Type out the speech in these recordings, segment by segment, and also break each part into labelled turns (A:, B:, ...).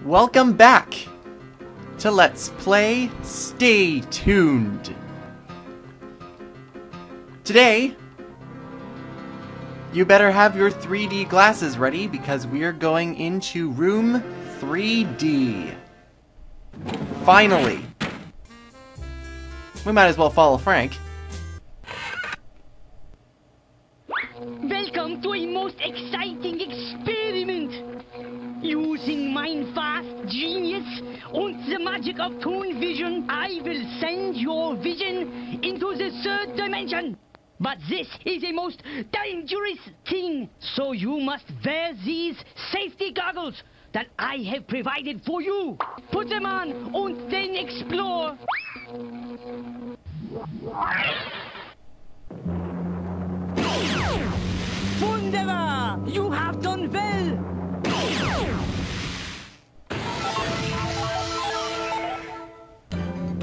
A: Welcome back to Let's Play Stay Tuned. Today, you better have your 3D glasses ready because we are going into room 3D. Finally. We might as well follow Frank.
B: Welcome to a most exciting experiment. Using mein fast genius and the magic of Toon Vision, I will send your vision into the third dimension. But this is a most dangerous thing, so you must wear these safety goggles that I have provided for you. Put them on and then explore. Wunderbar! You have done well!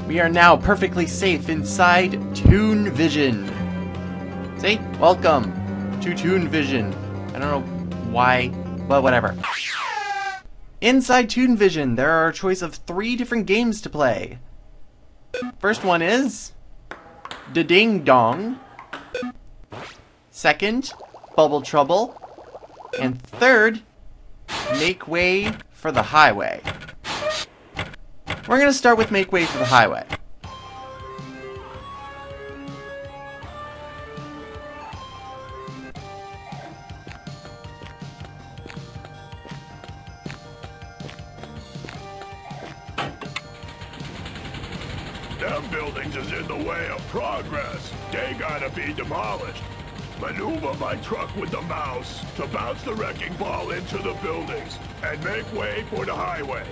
A: We are now perfectly safe inside Toon Vision. See? Welcome to Toon Vision. I don't know why, but whatever. Inside Toon Vision, there are a choice of 3 different games to play. First one is Da Ding Dong. Second, Bubble Trouble. And third, Make Way for the Highway. We're going to start with Make Way for the Highway.
C: Them buildings is in the way of progress. They gotta be demolished. Maneuver my truck with the mouse to bounce the wrecking ball into the buildings and make way for the highway.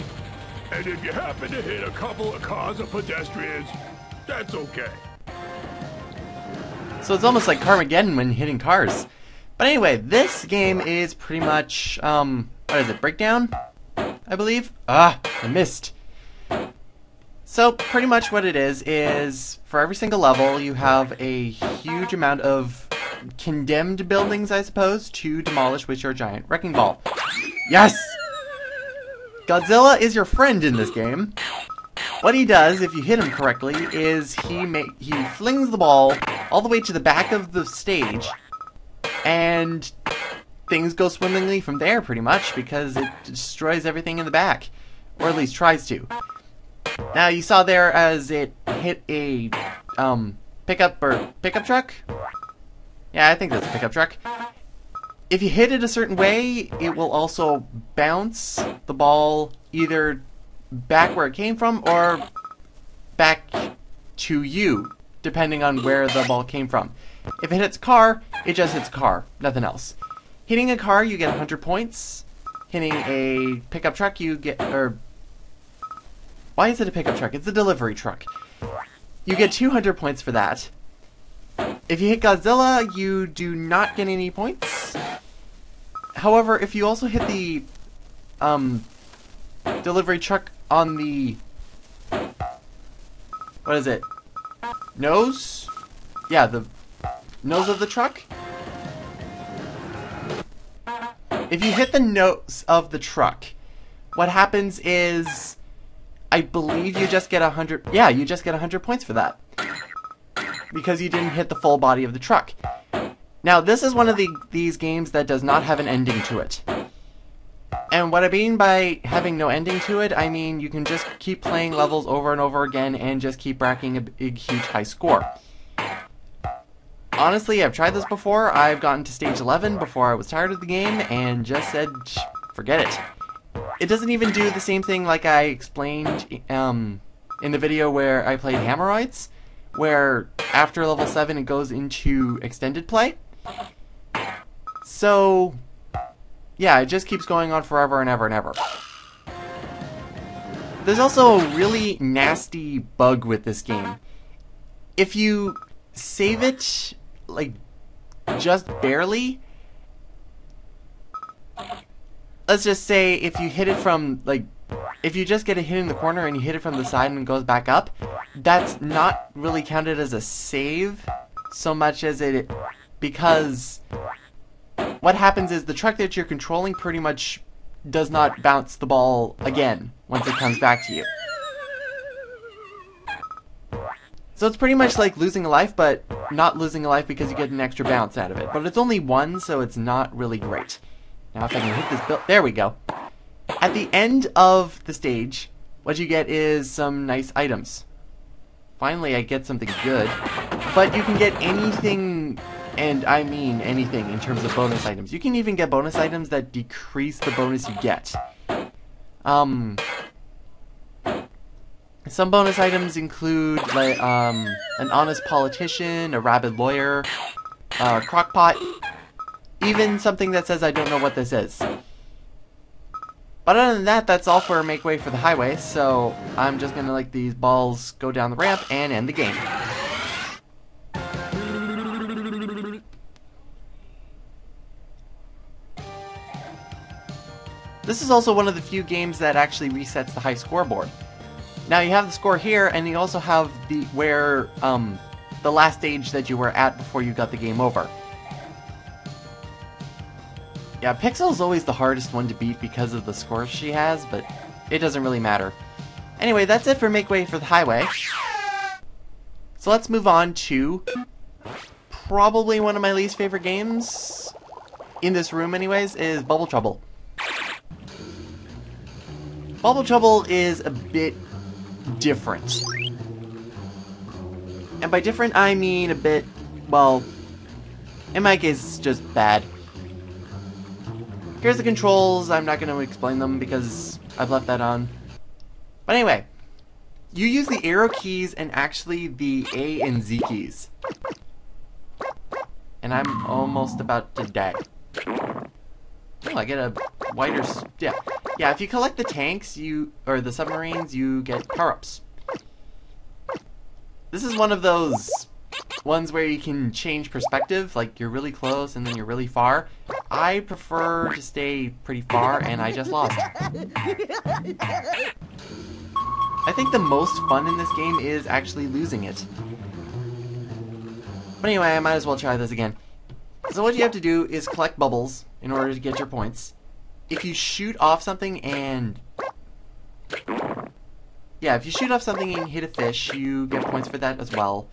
C: And if you happen to hit a couple of cars or pedestrians, that's okay.
A: So it's almost like Carmageddon when hitting cars. But anyway, this game is pretty much, what is it, Breakdown? I believe? I missed. So pretty much what it is for every single level you have a huge amount of condemned buildings, I suppose, to demolish with your giant wrecking ball. Yes! Godzilla is your friend in this game. What he does, if you hit him correctly, is he flings the ball all the way to the back of the stage, and things go swimmingly from there, pretty much, because it destroys everything in the back. Or at least tries to. Now, you saw there as it hit a pickup truck? Yeah, I think that's a pickup truck. If you hit it a certain way, it will also bounce the ball either back where it came from or back to you, depending on where the ball came from. If it hits a car, it just hits a car, nothing else. Hitting a car, you get 100 points. Hitting a pickup truck, you get... Why is it a pickup truck? It's a delivery truck. You get 200 points for that. If you hit Godzilla, you do not get any points. However, if you also hit the delivery truck on the... What is it? Nose? Yeah, the nose of the truck? If you hit the nose of the truck, what happens is... I believe you just get 100... Yeah, you just get 100 points for that. Because you didn't hit the full body of the truck. Now, this is one of these games that does not have an ending to it. And what I mean by having no ending to it, I mean you can just keep playing levels over and over again and just keep racking a big, huge, high score. Honestly, I've tried this before. I've gotten to stage 11 before I was tired of the game and just said, forget it. It doesn't even do the same thing like I explained in the video where I played Hammeroids, where after level 7 it goes into extended play. So, yeah, it just keeps going on forever and ever and ever. There's also a really nasty bug with this game. If you save it, like, just barely... Let's just say if you hit it from, like, if you just get a hit in the corner and you hit it from the side and it goes back up, that's not really counted as a save so much as it, because what happens is the truck that you're controlling pretty much does not bounce the ball again once it comes back to you. So it's pretty much like losing a life, but not losing a life because you get an extra bounce out of it. But it's only one, so it's not really great. Now if I can hit this there we go. At the end of the stage, what you get is some nice items. Finally, I get something good. But you can get anything, and I mean anything, in terms of bonus items. You can even get bonus items that decrease the bonus you get. Some bonus items include like an honest politician, a rabid lawyer, a crockpot, even something that says I don't know what this is. But other than that, that's all for Make Way for the Highway, so I'm just gonna let these balls go down the ramp and end the game. This is also one of the few games that actually resets the high scoreboard. Now you have the score here, and you also have the the last stage that you were at before you got the game over. Yeah, Pixel's always the hardest one to beat because of the score she has, but it doesn't really matter. Anyway, that's it for Make Way for the Highway. So let's move on to probably one of my least favorite games, in this room anyways, is Bubble Trouble. Bubble Trouble is a bit different. And by different, I mean a bit, well, in my case, just bad. Here's the controls. I'm not going to explain them because I've left that on. But anyway, you use the arrow keys and actually the A and Z keys. And I'm almost about to die. Oh, I get a wider... yeah. Yeah, if you collect the tanks, or the submarines, you get power-ups. This is one of those ones where you can change perspective, like you're really close and then you're really far. I prefer to stay pretty far, and I just lost. I think the most fun in this game is actually losing it. But anyway, I might as well try this again. So what you have to do is collect bubbles in order to get your points. If you shoot off something and... yeah, if you shoot off something and hit a fish, you get points for that as well.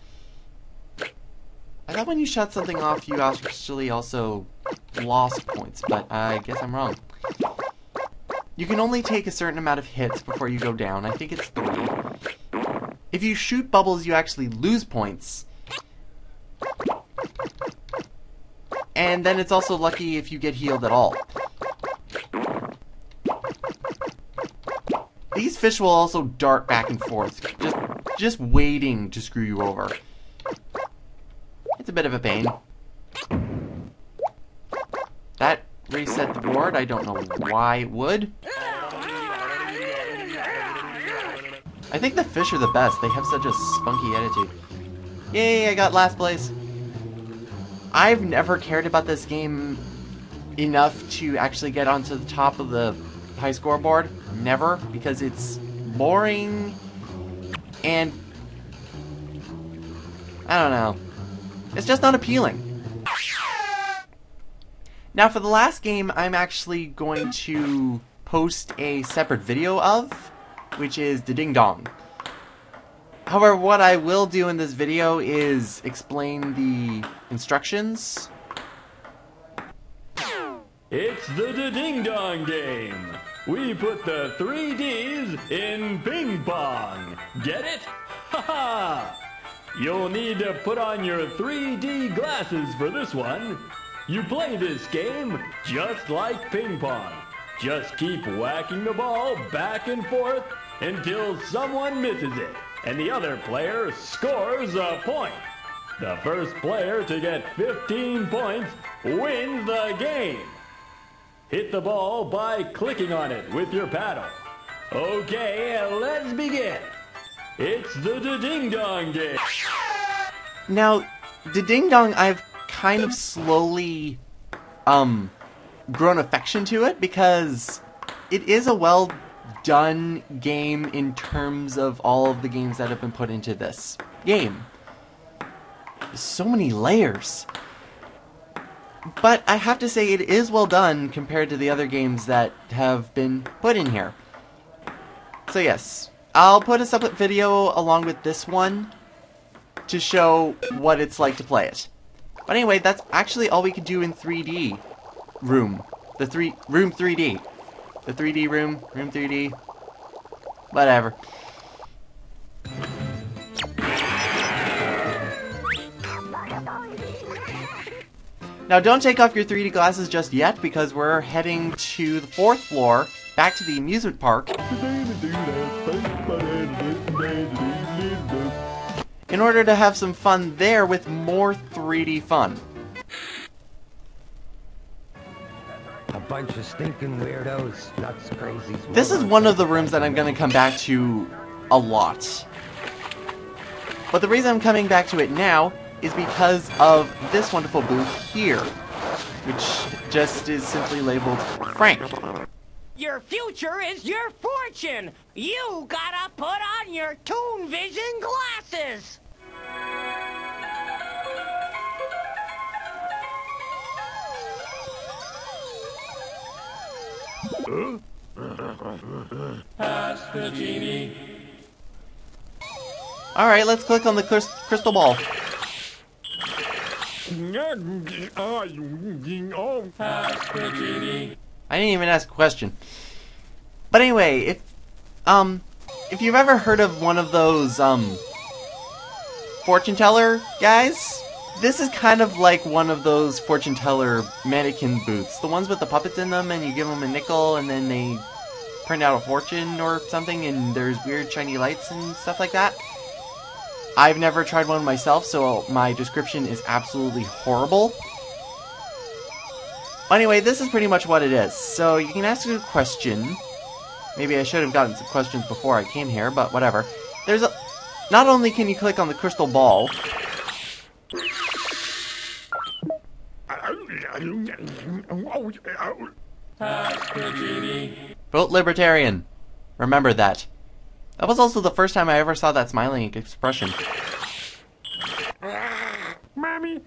A: I thought when you shot something off, you actually also lost points, but I guess I'm wrong. You can only take a certain amount of hits before you go down. I think it's 3. If you shoot bubbles, you actually lose points. And then it's also lucky if you get healed at all. These fish will also dart back and forth, just waiting to screw you over. It's a bit of a pain. That reset the board. I don't know why it would. I think the fish are the best. They have such a spunky attitude. Yay, I got last place. I've never cared about this game enough to actually get onto the top of the high scoreboard. Never, because it's boring and I don't know. It's just not appealing. Now for the last game, I'm actually going to post a separate video of, which is the Ding Dong. However, what I will do in this video is explain the instructions.
D: It's the Ding Dong game. We put the 3 Ds in ping pong. Get it? Ha ha! You'll need to put on your 3D glasses for this one. You play this game just like ping pong. Just keep whacking the ball back and forth until someone misses it and the other player scores a point. The first player to get 15 points wins the game. Hit the ball by clicking on it with your paddle. Okay, let's begin. It's the Ding Dong game.
A: Now, the Ding Dong, I've kind of slowly grown affection to it because it is a well done game in terms of all of the games that have been put into this game. There's so many layers. but I have to say it is well done compared to the other games that have been put in here. So yes, I'll put a separate video along with this one to show what it's like to play it. But anyway, that's actually all we could do in 3D room. Room 3D. The 3D room 3D. Whatever. Now don't take off your 3D glasses just yet because we're heading to the 4th floor, back to the amusement park, in order to have some fun there with more 3D fun.
E: A bunch of stinking weirdos, nuts, crazies.
A: This is one of the rooms that I'm going to come back to a lot. But the reason I'm coming back to it now is because of this wonderful booth here, which just is simply labeled Frank.
F: Your future is your fortune. You gotta put on your Toon Vision glasses.
D: Pass the genie.
A: Alright, let's click on the crystal ball.
D: Pass the genie.
A: I didn't even ask a question. But anyway, if you've ever heard of one of those, fortune teller guys, this is kind of like one of those fortune teller mannequin booths. The ones with the puppets in them, and you give them a nickel, and then they print out a fortune or something, and there's weird shiny lights and stuff like that. I've never tried one myself, so my description is absolutely horrible. Anyway, this is pretty much what it is. So you can ask a question. Maybe I should have gotten some questions before I came here, but whatever. Not only can you click on the crystal ball,
D: Pass the genie.
A: vote libertarian. Remember that. That was also the first time I ever saw that smiling expression.
C: Mommy.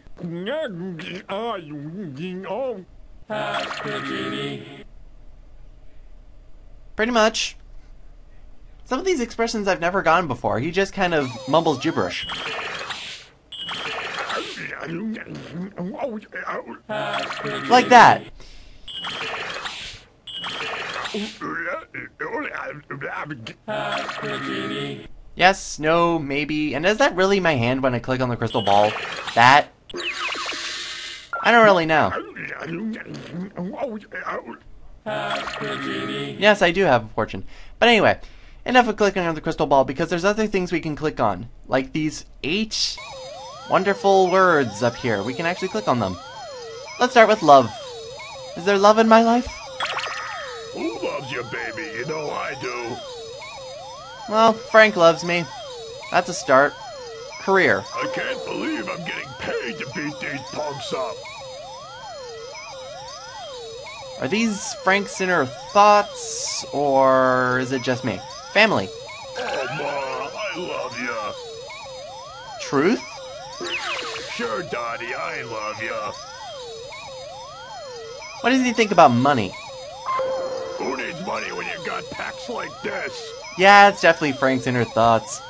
D: Pass the genie.
A: Pretty much. Some of these expressions I've never gotten before. He just kind of mumbles gibberish. Like that.
D: Pass the genie.
A: Yes, no, maybe. And is that really my hand when I click on the crystal ball? That? I don't really know.
D: Pass the genie.
A: Yes, I do have a fortune. But anyway, enough of clicking on the crystal ball because there's other things we can click on. Like these 8 wonderful words up here. We can actually click on them. Let's start with love. Is there love in my life?
C: Who loves you, baby? You know I do.
A: Well, Frank loves me. That's a start. Career.
C: I can't believe I'm getting paid to beat these punks up.
A: Are these Frank's inner thoughts, or is it just me? Family.
C: Oh, Ma, I love you.
A: Truth?
C: Sure, Daddy, I love you.
A: What does he think about money?
C: Who needs money when you got packs like this?
A: Yeah, it's definitely Frank's inner thoughts.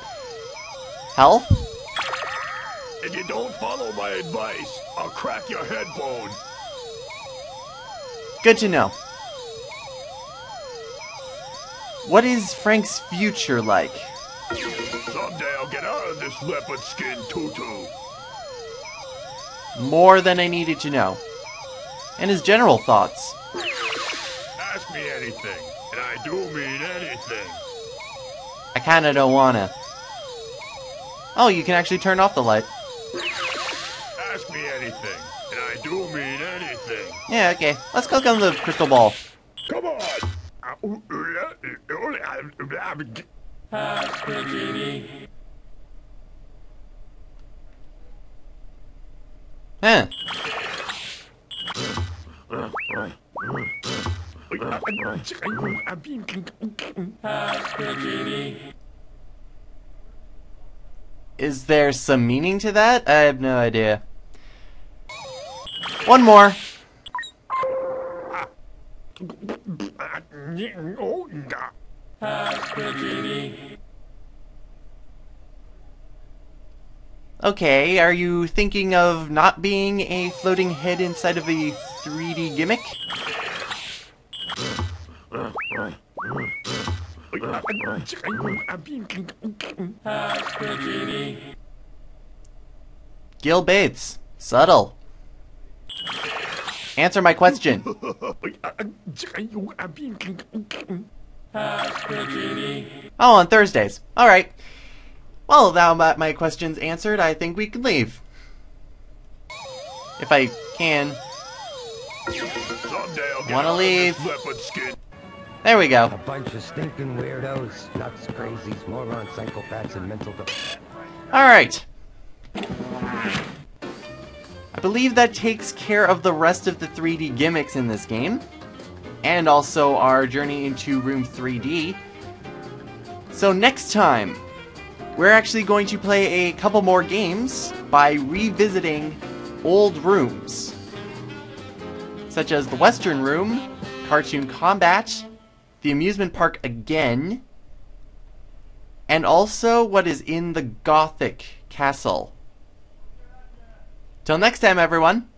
A: Health?
C: If you don't follow my advice, I'll crack your head bone.
A: Good to know. What is Frank's future like?
C: Someday I'll get out of this leopard skin tutu.
A: More than I needed to know. And his general thoughts.
C: Ask me anything, and I do mean anything.
A: I kinda don't wanna. Oh, you can actually turn off the light.
C: Ask me anything, and I do mean anything.
A: Yeah, okay. Let's click on the crystal ball.
C: Come on.
D: Pass the genie.
A: Huh.
D: Pass the genie.
A: Is there some meaning to that? I have no idea. One more. Okay, are you thinking of not being a floating head inside of a 3D gimmick? Gil Bates. Subtle. Answer my question. Oh, on Thursdays. Alright. Well, now that my question's answered, I think we can leave. If I can.
C: Someday I'll get
A: Wanna
C: out of
A: leave.
C: this leopard skin.
A: There we go.
E: A bunch of stinking weirdos, nuts, crazies, morons, psychopaths, and mental...
A: Alright. I believe that takes care of the rest of the 3D gimmicks in this game. And also our journey into Room 3D. So next time, we're actually going to play a couple more games by revisiting old rooms. Such as the Western Room, Cartoon Combat, the Amusement Park again, and also what is in the Gothic Castle. Till next time, everyone.